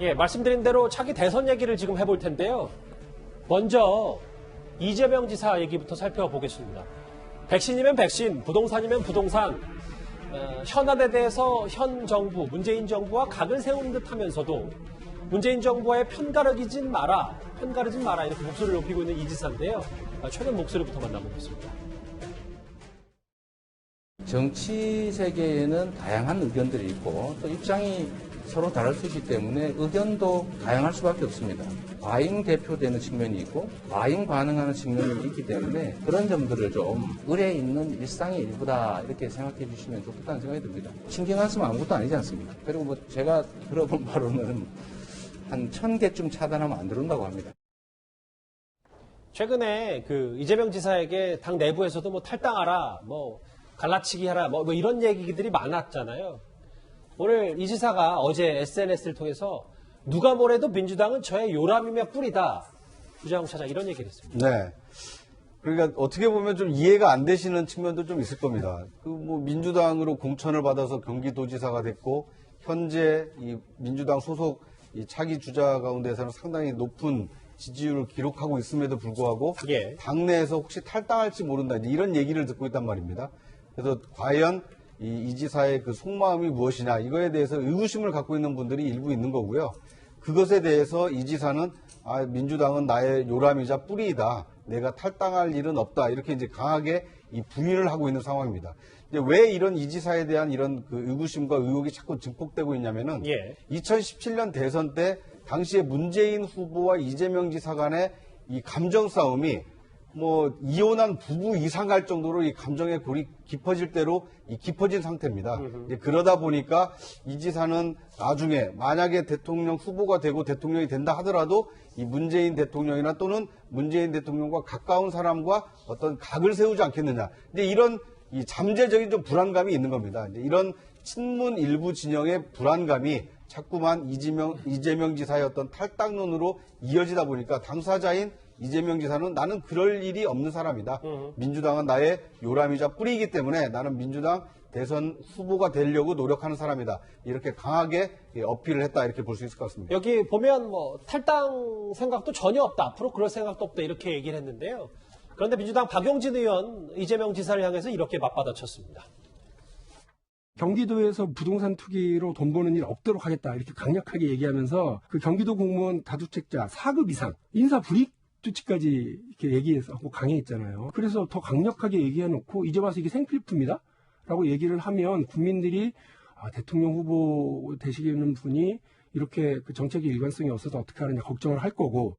예, 말씀드린 대로 차기 대선 얘기를 지금 해볼 텐데요. 먼저 이재명 지사 얘기부터 살펴보겠습니다. 백신이면 백신, 부동산이면 부동산, 현안에 대해서 현 정부, 문재인 정부와 각을 세우는 듯 하면서도 문재인 정부와의 편가르지 마라 이렇게 목소리를 높이고 있는 이 지사인데요. 최근 목소리부터 만나보겠습니다. 정치 세계에는 다양한 의견들이 있고 또 입장이 서로 다를 수 있기 때문에 의견도 다양할 수밖에 없습니다. 과잉 대표되는 측면이 있고 과잉 반응하는 측면이 있기 때문에 그런 점들을 좀 의례 있는 일상의 일부다 이렇게 생각해 주시면 좋겠다는 생각이 듭니다. 신경 안 쓰면 아무것도 아니지 않습니까? 그리고 뭐 제가 들어본 바로는 한 1000개쯤 차단하면 안 들어온다고 합니다. 최근에 그 이재명 지사에게 당 내부에서도 뭐 탈당하라, 뭐 갈라치기 하라, 뭐 이런 얘기들이 많았잖아요. 오늘 이 지사가 어제 SNS를 통해서 누가 뭐래도 민주당은 저의 요람이며 뿌리다. 부자영 차장 이런 얘기를 했습니다. 네. 그러니까 어떻게 보면 좀 이해가 안 되시는 측면도 좀 있을 겁니다. 그 뭐 민주당으로 공천을 받아서 경기도지사가 됐고 현재 이 민주당 소속 이 차기 주자 가운데서는 상당히 높은 지지율을 기록하고 있음에도 불구하고 예. 당내에서 혹시 탈당할지 모른다 이런 얘기를 듣고 있단 말입니다. 그래서 과연 이 지사의 그 속마음이 무엇이냐 이거에 대해서 의구심을 갖고 있는 분들이 일부 있는 거고요. 그것에 대해서 이 지사는 민주당은 나의 요람이자 뿌리이다. 내가 탈당할 일은 없다. 이렇게 이제 강하게 이 부인을 하고 있는 상황입니다. 근데 왜 이런 이 지사에 대한 이런 그 의구심과 의혹이 자꾸 증폭되고 있냐면은 2017년 대선 때 당시에 문재인 후보와 이재명 지사 간의 이 감정 싸움이 뭐 이혼한 부부 이상 갈 정도로 이 감정의 골이 깊어질 대로 이 깊어진 상태입니다. 이제 그러다 보니까 이 지사는 나중에 만약에 대통령 후보가 되고 대통령이 된다 하더라도 이 문재인 대통령이나 또는 문재인 대통령과 가까운 사람과 어떤 각을 세우지 않겠느냐. 이제 이런 이 잠재적인 좀 불안감이 있는 겁니다. 이제 이런 친문 일부 진영의 불안감이 자꾸만 이재명 지사의 어떤 탈당론으로 이어지다 보니까 당사자인 이재명 지사는 나는 그럴 일이 없는 사람이다. 민주당은 나의 요람이자 뿌리이기 때문에 나는 민주당 대선 후보가 되려고 노력하는 사람이다. 이렇게 강하게 어필을 했다. 이렇게 볼 수 있을 것 같습니다. 여기 보면 뭐 탈당 생각도 전혀 없다. 앞으로 그럴 생각도 없다. 이렇게 얘기를 했는데요. 그런데 민주당 박용진 의원 이재명 지사를 향해서 이렇게 맞받아쳤습니다. 경기도에서 부동산 투기로 돈 버는 일 없도록 하겠다. 이렇게 강력하게 얘기하면서 그 경기도 공무원 다주택자 4급 이상 인사 불이익 조치까지 이렇게 얘기하고 강행했잖아요. 그래서 더 강력하게 얘기해놓고 이제 와서 이게 생필품이다? 라고 얘기를 하면 국민들이 대통령 후보 되시는 분이 이렇게 그 정책의 일관성이 없어서 어떻게 하느냐 걱정을 할 거고.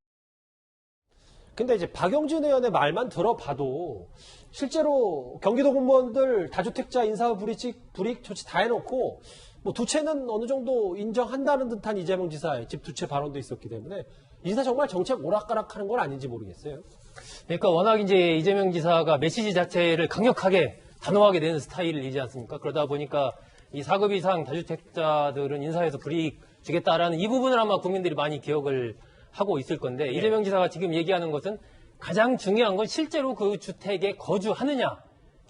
근데 이제 박용진 의원의 말만 들어봐도 실제로 경기도 공무원들 다주택자 인사 불이익 조치 다 해놓고 뭐 두 채는 어느 정도 인정한다는 듯한 이재명 지사의 집 두 채 발언도 있었기 때문에 이 지사 정말 정책 오락가락하는 건 아닌지 모르겠어요. 그러니까 워낙 이제 이재명 지사가 메시지 자체를 강력하게 단호하게 내는 스타일이지 않습니까? 그러다 보니까 이 4급 이상 다주택자들은 인사에서 불이익 주겠다라는 이 부분을 아마 국민들이 많이 기억을 하고 있을 건데 이재명 지사가 지금 얘기하는 것은 가장 중요한 건 실제로 그 주택에 거주하느냐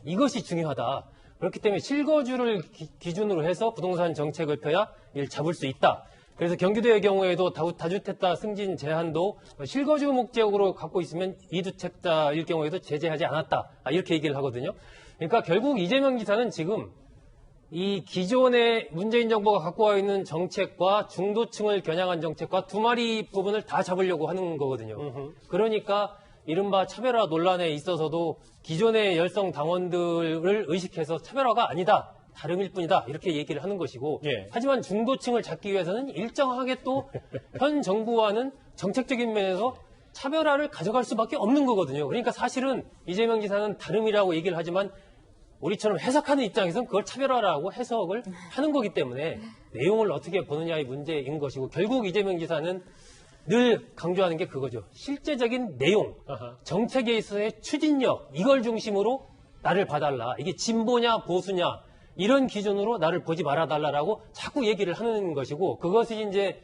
이것이 중요하다. 그렇기 때문에 실거주를 기준으로 해서 부동산 정책을 펴야 이를 잡을 수 있다. 그래서 경기도의 경우에도 다주택자 승진 제한도 실거주 목적으로 갖고 있으면 이주택자일 경우에도 제재하지 않았다. 이렇게 얘기를 하거든요. 그러니까 결국 이재명 지사는 지금 이 기존의 문재인 정부가 갖고 와 있는 정책과 중도층을 겨냥한 정책과 두 마리 부분을 다 잡으려고 하는 거거든요. 그러니까 이른바 차별화 논란에 있어서도 기존의 열성 당원들을 의식해서 차별화가 아니다. 다름일 뿐이다. 이렇게 얘기를 하는 것이고 하지만 중도층을 잡기 위해서는 일정하게 또 현 정부와는 정책적인 면에서 차별화를 가져갈 수밖에 없는 거거든요. 그러니까 사실은 이재명 지사는 다름이라고 얘기를 하지만 우리처럼 해석하는 입장에서는 그걸 차별화라고 해석을 하는 거기 때문에 내용을 어떻게 보느냐의 문제인 것이고 결국 이재명 지사는 늘 강조하는 게 그거죠. 실제적인 내용, 정책에 있어서의 추진력 이걸 중심으로 나를 봐달라. 이게 진보냐 보수냐 이런 기준으로 나를 보지 말아달라라고 자꾸 얘기를 하는 것이고 그것이 이제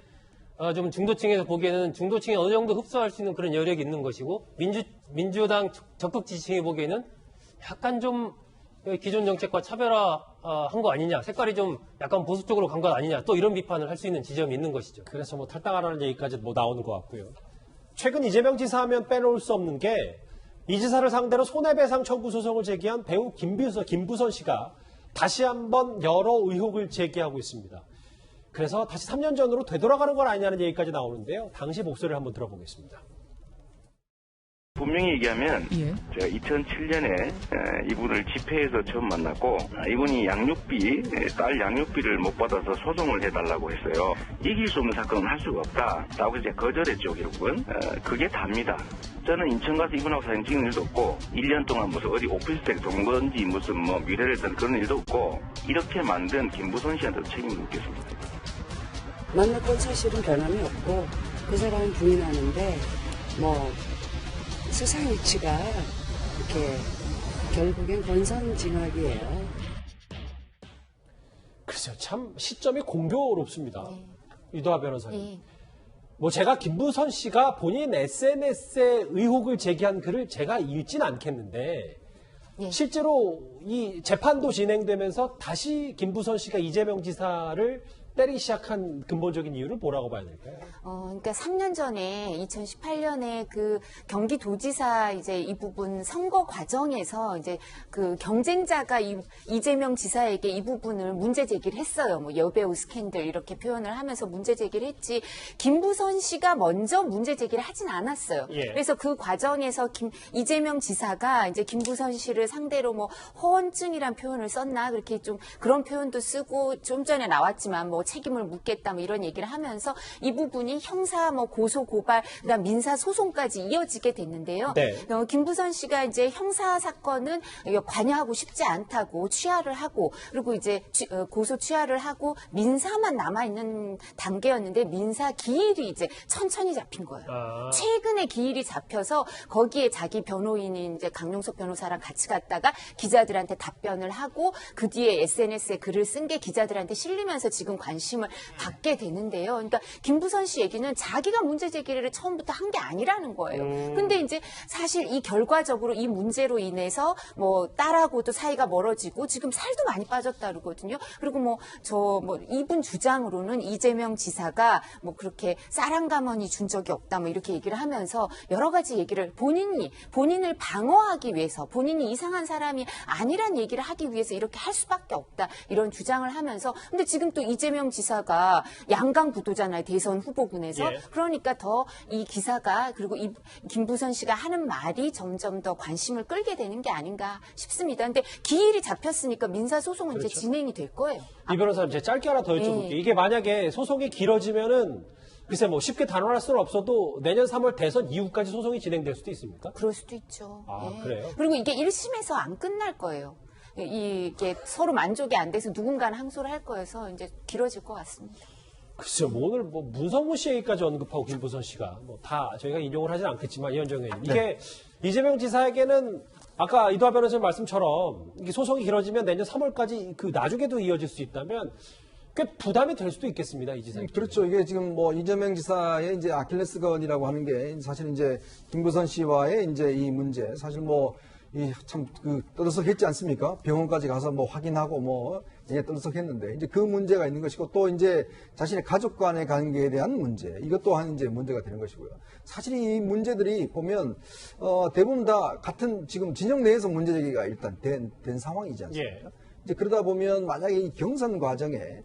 좀 중도층에서 보기에는 중도층이 어느 정도 흡수할 수 있는 그런 여력이 있는 것이고 민주당 적극 지지층이 보기에는 약간 좀 기존 정책과 차별화한 거 아니냐, 색깔이 좀 약간 보수 쪽으로 간 것 아니냐, 또 이런 비판을 할 수 있는 지점이 있는 것이죠. 그래서 뭐 탈당하라는 얘기까지 뭐 나오는 것 같고요. 최근 이재명 지사 하면 빼놓을 수 없는 게 이 지사를 상대로 손해배상 청구 소송을 제기한 배우 김부선 씨가 다시 한번 여러 의혹을 제기하고 있습니다. 그래서 다시 3년 전으로 되돌아가는 건 아니냐는 얘기까지 나오는데요. 당시 목소리를 한번 들어보겠습니다. 분명히 얘기하면 제가 2007년에 이분을 집회에서 처음 만났고 이분이 양육비, 딸 양육비를 못 받아서 소송을 해달라고 했어요. 이길 수 없는 사건은 할 수가 없다라고 이제 거절했죠, 결국은. 그게 답니다. 저는 인천 가서 이분하고 사진 찍은 일도 없고 1년 동안 무슨 어디 오피스텔 동건지 무슨 뭐 미래를 했던 그런 일도 없고 이렇게 만든 김부선 씨한테도 책임을 묻겠습니다. 만났던 사실은 변함이 없고 그 사람은 부인하는데 뭐 수상 위치가 이렇게 결국엔 권선징악이에요. 글쎄요, 참 시점이 공교롭습니다. 유도하 변호사님. 네. 뭐 제가 김부선 씨가 본인 SNS에 의혹을 제기한 글을 제가 읽진 않겠는데 예. 실제로 이 재판도 진행되면서 다시 김부선 씨가 이재명 지사를 때리기 시작한 근본적인 이유를 뭐라고 봐야 될까요? 그러니까 3년 전에 2018년에 그 경기도지사 이제 이 부분 선거 과정에서 이제 그 경쟁자가 이재명 지사에게 이 부분을 문제 제기를 했어요. 뭐 여배우 스캔들 이렇게 표현을 하면서 문제 제기를 했지. 김부선 씨가 먼저 문제 제기를 하진 않았어요. 예. 그래서 그 과정에서 이재명 지사가 이제 김부선 씨를 상대로 뭐 허언증이란 표현을 썼나 그렇게 좀 그런 표현도 쓰고 좀 전에 나왔지만 뭐 책임을 묻겠다 뭐 이런 얘기를 하면서 이 부분이 형사 뭐 고소 고발 그다음 민사 소송까지 이어지게 됐는데요. 네. 김부선 씨가 이제 형사 사건은 관여하고 싶지 않다고 취하를 하고 그리고 이제 고소 취하를 하고 민사만 남아 있는 단계였는데 민사 기일이 이제 천천히 잡힌 거예요. 최근에 기일이 잡혀서 거기에 자기 변호인인 이제 강용석 변호사랑 같이 갔다가 기자들한테 답변을 하고 그 뒤에 SNS에 글을 쓴 게 기자들한테 실리면서 지금 관심을 받게 되는데요. 그러니까 김부선 씨 얘기는 자기가 문제 제기를 처음부터 한 게 아니라는 거예요. 근데 이제 사실 이 결과적으로 이 문제로 인해서 뭐 딸하고도 사이가 멀어지고 지금 살도 많이 빠졌다 그러거든요. 그리고 뭐 이분 주장으로는 이재명 지사가 뭐 그렇게 쌀한가마니 준 적이 없다 뭐 이렇게 얘기를 하면서 여러 가지 얘기를 본인을 방어하기 위해서 본인이 이상한 사람이 아니란 얘기를 하기 위해서 이렇게 할 수밖에 없다 이런 주장을 하면서 근데 지금 또 이재명 지사가 양강부도잖아요. 대선 후보군에서. 예. 그러니까 더 이 기사가 그리고 이 김부선 씨가 하는 말이 점점 더 관심을 끌게 되는 게 아닌가 싶습니다. 근데 기일이 잡혔으니까 민사소송은 그렇죠. 이제 진행이 될 거예요. 이 변호사님 제가 짧게 하나 더 여쭤볼게요. 네. 이게 만약에 소송이 길어지면은 글쎄 뭐 쉽게 단언할 수는 없어도 내년 3월 대선 이후까지 소송이 진행될 수도 있습니까? 그럴 수도 있죠. 아, 그래요? 그리고 이게 1심에서 안 끝날 거예요. 이게 서로 만족이 안 돼서 누군가는 항소를 할 거여서 이제 길어질 것 같습니다. 글쎄요, 뭐 오늘 뭐 문성무 씨 얘기까지 언급하고 김부선 씨가 뭐 다 저희가 인용을 하진 않겠지만 이현정 의원님 이게 이재명 지사에게는 아까 이도하 변호사님 말씀처럼 이게 소송이 길어지면 내년 3월까지 그 나중에도 이어질 수 있다면 꽤 부담이 될 수도 있겠습니다, 이 지사님. 그렇죠. 이게 지금 뭐 이재명 지사의 이제 아킬레스건이라고 하는 게 사실 이제 김부선 씨와의 이제 이 문제 사실 뭐 이 참 그 떠들썩했지 않습니까? 병원까지 가서 뭐 확인하고 뭐 떠들썩했는데 이제 그 문제가 있는 것이고 또 이제 자신의 가족 간의 관계에 대한 문제 이것 또한 이제 문제가 되는 것이고요. 사실 이 문제들이 보면 대부분 다 같은 지금 진영 내에서 문제 제기가 일단 된 상황이지 않습니까? 예. 이제 그러다 보면 만약에 이 경선 과정에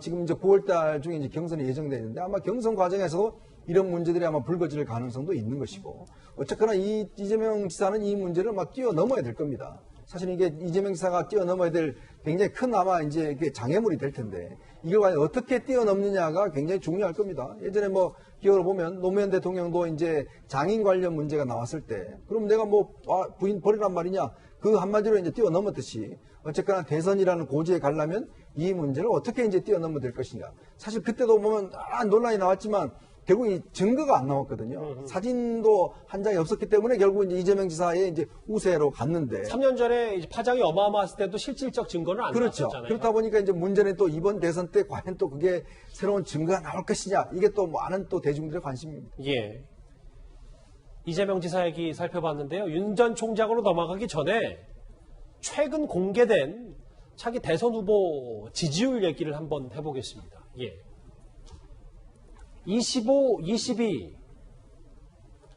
지금 이제 9월달 중에 이제 경선이 예정되어 있는데 아마 경선 과정에서 이런 문제들이 아마 불거질 가능성도 있는 것이고 어쨌거나 이재명 지사는 이 문제를 막 뛰어넘어야 될 겁니다. 사실 이게 이재명 지사가 뛰어넘어야 될 굉장히 큰 아마 이제 이게 장애물이 될 텐데 이걸 과연 어떻게 뛰어넘느냐가 굉장히 중요할 겁니다. 예전에 뭐 기억을 보면 노무현 대통령도 이제 장인 관련 문제가 나왔을 때 그럼 내가 뭐 부인 버리란 말이냐 그 한마디로 이제 뛰어넘었듯이 어쨌거나 대선이라는 고지에 가려면 이 문제를 어떻게 이제 뛰어넘어야 될 것이냐. 사실 그때도 보면 논란이 나왔지만 결국 이 증거가 안 나왔거든요. 사진도 한 장이 없었기 때문에 결국 이제 이재명 지사의 이제 우세로 갔는데. 3년 전에 이제 파장이 어마어마했을 때도 실질적 증거는 안 그렇죠. 나왔잖아요. 그렇다 보니까 이제 문제는 또 이번 대선 때 과연 또 그게 새로운 증거가 나올 것이냐. 이게 또 많은 또 대중들의 관심입니다. 예. 이재명 지사 얘기 살펴봤는데요. 윤 전 총장으로 넘어가기 전에 최근 공개된 차기 대선 후보 지지율 얘기를 한번 해보겠습니다. 예. 25, 22.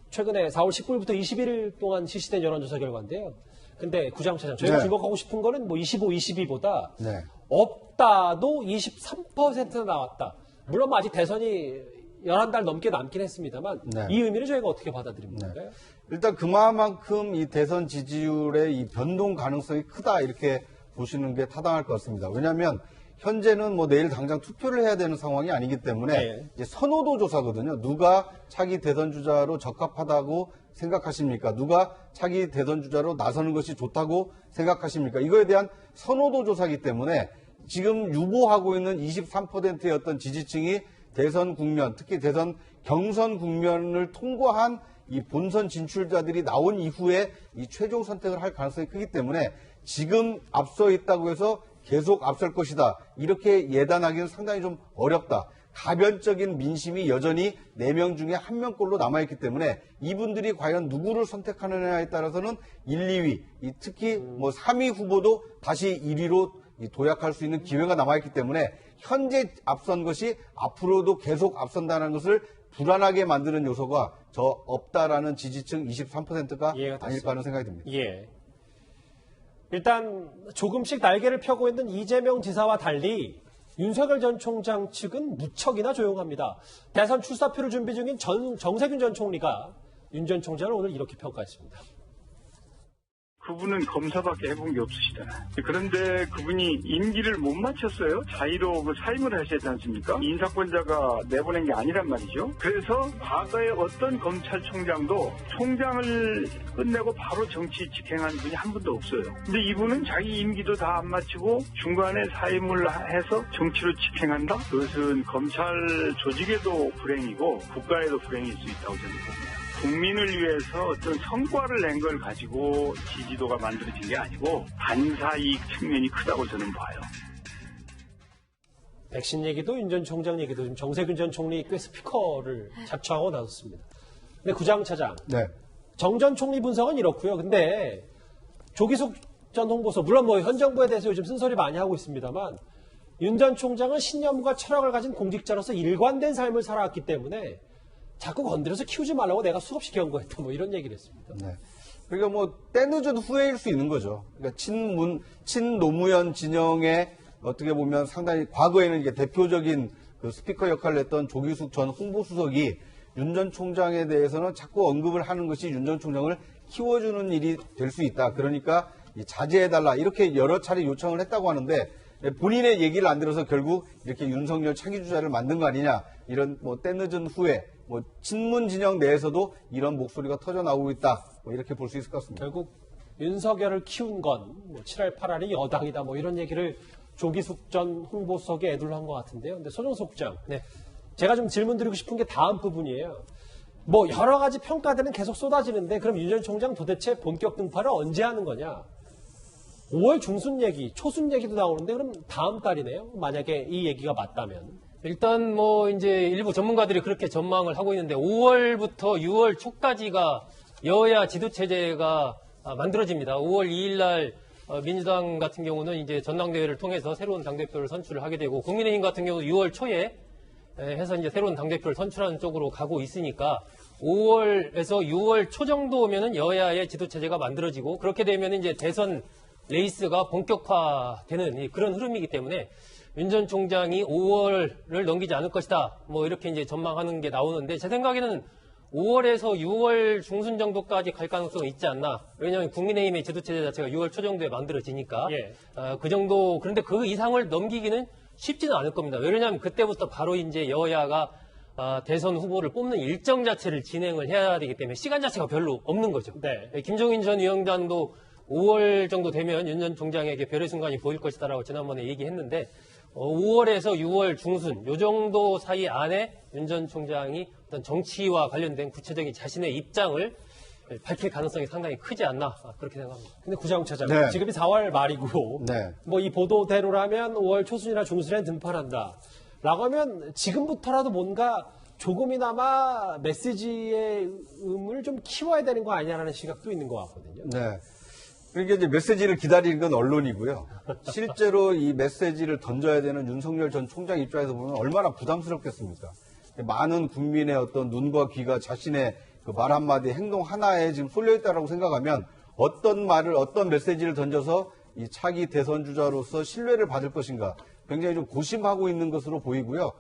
최근에 4월 19일부터 21일 동안 실시된 여론조사 결과인데요. 근데 구장차장, 저희가 네. 주목하고 싶은 거는 뭐 25, 22보다 네. 없다도 23%나 나왔다. 물론 뭐 아직 대선이 11달 넘게 남긴 했습니다만 네. 이 의미를 저희가 어떻게 받아들입니까? 네. 일단 그만큼 이 대선 지지율의 이 변동 가능성이 크다 이렇게 보시는 게 타당할 것 같습니다. 왜냐하면 현재는 뭐 내일 당장 투표를 해야 되는 상황이 아니기 때문에 네. 이제 선호도 조사거든요. 누가 차기 대선 주자로 적합하다고 생각하십니까? 누가 차기 대선 주자로 나서는 것이 좋다고 생각하십니까? 이거에 대한 선호도 조사이기 때문에 지금 유보하고 있는 23%의 어떤 지지층이 대선 국면, 특히 대선 경선 국면을 통과한 이 본선 진출자들이 나온 이후에 이 최종 선택을 할 가능성이 크기 때문에 지금 앞서 있다고 해서 계속 앞설 것이다. 이렇게 예단하기는 상당히 좀 어렵다. 가변적인 민심이 여전히 4명 중에 1명꼴로 남아있기 때문에 이분들이 과연 누구를 선택하느냐에 따라서는 1, 2위, 특히 뭐 3위 후보도 다시 1위로 도약할 수 있는 기회가 남아있기 때문에 현재 앞선 것이 앞으로도 계속 앞선다는 것을 불안하게 만드는 요소가 저 없다라는 지지층 23%가 아닐까 하는 생각이 듭니다. 예. 일단 조금씩 날개를 펴고 있는 이재명 지사와 달리 윤석열 전 총장 측은 무척이나 조용합니다. 대선 출사표를 준비 중인 정세균 전 총리가 윤 전 총장을 오늘 이렇게 평가했습니다. 그분은 검사밖에 해본 게 없으시다. 그런데 그분이 임기를 못 마쳤어요. 자의로 사임을 하셨지 않습니까? 인사권자가 내보낸 게 아니란 말이죠. 그래서 과거에 어떤 검찰총장도 총장을 끝내고 바로 정치 직행한 분이 한 분도 없어요. 근데 이분은 자기 임기도 다 안 마치고 중간에 사임을 해서 정치로 직행한다? 그것은 검찰 조직에도 불행이고 국가에도 불행일 수 있다고 저는 봅니다. 국민을 위해서 어떤 성과를 낸 걸 가지고 지지도가 만들어진 게 아니고 반사이익 측면이 크다고 저는 봐요. 백신 얘기도 윤 전 총장 얘기도 지금 정세균 전 총리 꽤 스피커를 잡초하고 나섰습니다. 근데 구장차장, 네. 정 전 총리 분석은 이렇고요. 근데 조기숙 전 홍보소, 물론 뭐 현 정부에 대해서 요즘 쓴소리 많이 하고 있습니다만 윤 전 총장은 신념과 철학을 가진 공직자로서 일관된 삶을 살아왔기 때문에 자꾸 건드려서 키우지 말라고 내가 수없이 경고했다. 뭐 이런 얘기를 했습니다. 네. 그러니까 뭐 때늦은 후회일 수 있는 거죠. 그러니까 친노무현 진영의 어떻게 보면 상당히 과거에는 이게 대표적인 그 스피커 역할을 했던 조기숙 전 홍보수석이 윤 전 총장에 대해서는 자꾸 언급을 하는 것이 윤 전 총장을 키워주는 일이 될 수 있다. 그러니까 자제해달라 이렇게 여러 차례 요청을 했다고 하는데 본인의 얘기를 안 들어서 결국 이렇게 윤석열 차기 주자를 만든 거 아니냐 이런 뭐 때늦은 후회. 뭐 친문 진영 내에서도 이런 목소리가 터져 나오고 있다. 뭐 이렇게 볼 수 있을 것 같습니다. 결국 윤석열을 키운 건 뭐 7할 8할이 여당이다. 뭐 이런 얘기를 조기숙 전 홍보석에 애둘러 한 것 같은데요. 근데 소정석 국장, 네. 제가 좀 질문 드리고 싶은 게 다음 부분이에요. 뭐 여러 가지 평가들은 계속 쏟아지는데 그럼 윤 전 총장 도대체 본격 등판을 언제 하는 거냐? 5월 중순 얘기, 초순 얘기도 나오는데 그럼 다음 달이네요. 만약에 이 얘기가 맞다면. 일단 뭐 이제 일부 전문가들이 그렇게 전망을 하고 있는데 5월부터 6월 초까지가 여야 지도체제가 만들어집니다. 5월 2일 날 민주당 같은 경우는 이제 전당대회를 통해서 새로운 당대표를 선출을 하게 되고 국민의힘 같은 경우도 6월 초에 해서 이제 새로운 당대표를 선출하는 쪽으로 가고 있으니까 5월에서 6월 초 정도면은 여야의 지도체제가 만들어지고 그렇게 되면 이제 대선 레이스가 본격화되는 그런 흐름이기 때문에 윤 전 총장이 5월을 넘기지 않을 것이다. 뭐 이렇게 이제 전망하는 게 나오는데 제 생각에는 5월에서 6월 중순 정도까지 갈 가능성이 있지 않나. 왜냐하면 국민의힘의 지도체제 자체가 6월 초 정도에 만들어지니까. 예. 그 정도, 그런데 그 이상을 넘기기는 쉽지는 않을 겁니다. 왜냐하면 그때부터 바로 이제 여야가 대선 후보를 뽑는 일정 자체를 진행을 해야 되기 때문에 시간 자체가 별로 없는 거죠. 네. 김종인 전 위원장도 5월 정도 되면 윤 전 총장에게 별의 순간이 보일 것이다라고 지난번에 얘기했는데 5월에서 6월 중순 요 정도 사이 안에 윤 전 총장이 어떤 정치와 관련된 구체적인 자신의 입장을 밝힐 가능성이 상당히 크지 않나 그렇게 생각합니다. 근데 구장차장, 네. 지금이 4월 말이고 네. 뭐 이 보도대로라면 5월 초순이나 중순에 등판한다. 라고 하면 지금부터라도 뭔가 조금이나마 메시지의 음을 좀 키워야 되는 거 아니냐라는 시각도 있는 것 같거든요. 네. 그러니까 이제 메시지를 기다리는 건 언론이고요. 실제로 이 메시지를 던져야 되는 윤석열 전 총장 입장에서 보면 얼마나 부담스럽겠습니까? 많은 국민의 어떤 눈과 귀가 자신의 그 말 한마디, 행동 하나에 지금 쏠려있다라고 생각하면 어떤 말을, 어떤 메시지를 던져서 이 차기 대선 주자로서 신뢰를 받을 것인가 굉장히 좀 고심하고 있는 것으로 보이고요.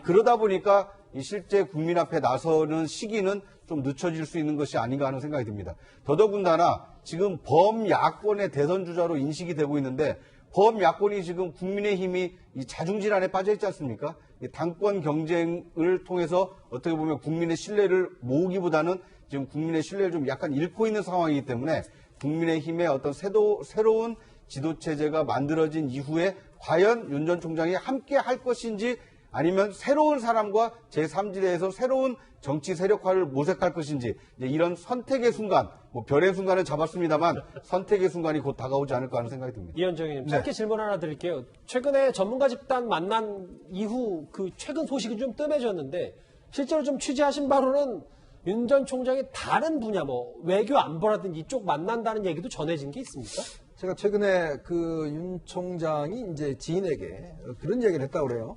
그러다 보니까 이 실제 국민 앞에 나서는 시기는 좀 늦춰질 수 있는 것이 아닌가 하는 생각이 듭니다. 더더군다나 지금 범야권의 대선 주자로 인식이 되고 있는데 범야권이 지금 국민의힘이 이 자중질환에 빠져 있지 않습니까? 이 당권 경쟁을 통해서 어떻게 보면 국민의 신뢰를 모으기보다는 지금 국민의 신뢰를 좀 약간 잃고 있는 상황이기 때문에 국민의힘의 어떤 새로운 지도체제가 만들어진 이후에 과연 윤 전 총장이 함께 할 것인지 아니면 새로운 사람과 제3지대에서 새로운 정치 세력화를 모색할 것인지 이제 이런 선택의 순간, 뭐 별의 순간은 잡았습니다만 선택의 순간이 곧 다가오지 않을까 하는 생각이 듭니다. 이현정 의원님, 짧게 질문 하나 드릴게요. 최근에 전문가 집단 만난 이후 그 최근 소식이 좀 뜸해졌는데 실제로 좀 취재하신 바로는 윤 전 총장이 다른 분야, 뭐 외교 안보라든지 이쪽 만난다는 얘기도 전해진 게 있습니까? 제가 최근에 그 윤 총장이 이제 지인에게 그런 얘기를 했다고 그래요.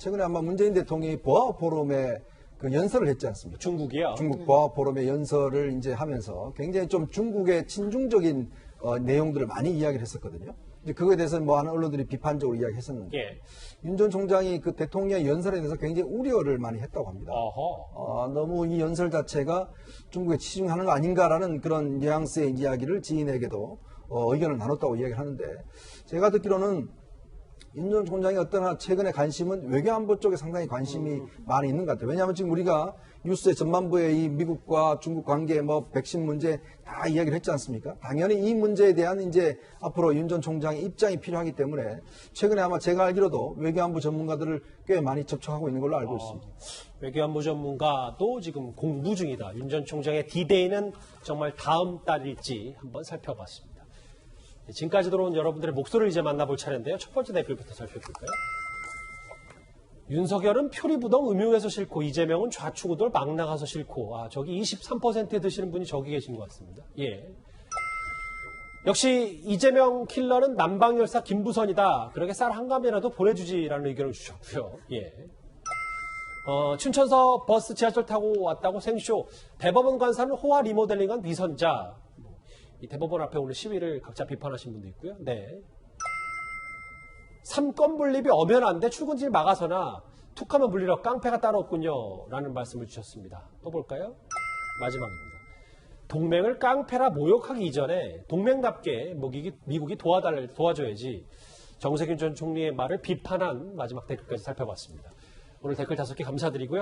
최근에 아마 문재인 대통령이 보아 포럼에 그 연설을 했지 않습니까? 중국이요. 중국 보아 포럼의 연설을 이제 하면서 굉장히 좀 중국의 친중적인 내용들을 많이 이야기를 했었거든요. 이제 그거에 대해서 뭐 하는 언론들이 비판적으로 이야기했었는데 윤 전 총장이 그 대통령의 연설에 대해서 굉장히 우려를 많이 했다고 합니다. 너무 이 연설 자체가 중국에 치중하는 거 아닌가라는 그런 뉘앙스의 이야기를 지인에게도 의견을 나눴다고 이야기를 하는데 제가 듣기로는 윤 전 총장의 어떤 최근의 관심은 외교안보 쪽에 상당히 관심이 많이 있는 것 같아요. 왜냐하면 지금 우리가 뉴스의 전반부에 이 미국과 중국 관계, 뭐 백신 문제 다 이야기를 했지 않습니까? 당연히 이 문제에 대한 이제 앞으로 윤 전 총장의 입장이 필요하기 때문에 최근에 아마 제가 알기로도 외교안보 전문가들을 꽤 많이 접촉하고 있는 걸로 알고 있습니다. 외교안보 전문가도 지금 공부 중이다. 윤 전 총장의 D-Day는 정말 다음 달일지 한번 살펴봤습니다. 지금까지 들어온 여러분들의 목소리를 이제 만나볼 차례인데요. 첫 번째 댓글부터 살펴볼까요? 윤석열은 표리부동 음흉해서 싫고 이재명은 좌충우돌 막 나가서 싫고 저기 23%에 드시는 분이 저기 계신 것 같습니다. 예. 역시 이재명 킬러는 남방열사 김부선이다. 그러게 쌀 한 감이라도 보내주지라는 의견을 주셨고요. 예. 춘천서 버스 지하철 타고 왔다고 생쇼. 대법원 관사는 호화 리모델링한 위선자. 이 대법원 앞에 오늘 시위를 각자 비판하신 분도 있고요. 네. 삼권 분립이 엄연한데 출근길 막아서나 툭하면 물리러 깡패가 따로 없군요. 라는 말씀을 주셨습니다. 또 볼까요? 마지막입니다. 동맹을 깡패라 모욕하기 이전에 동맹답게 미국이 도와줘야지 정세균 전 총리의 말을 비판한 마지막 댓글까지 살펴봤습니다. 오늘 댓글 5개 감사드리고요.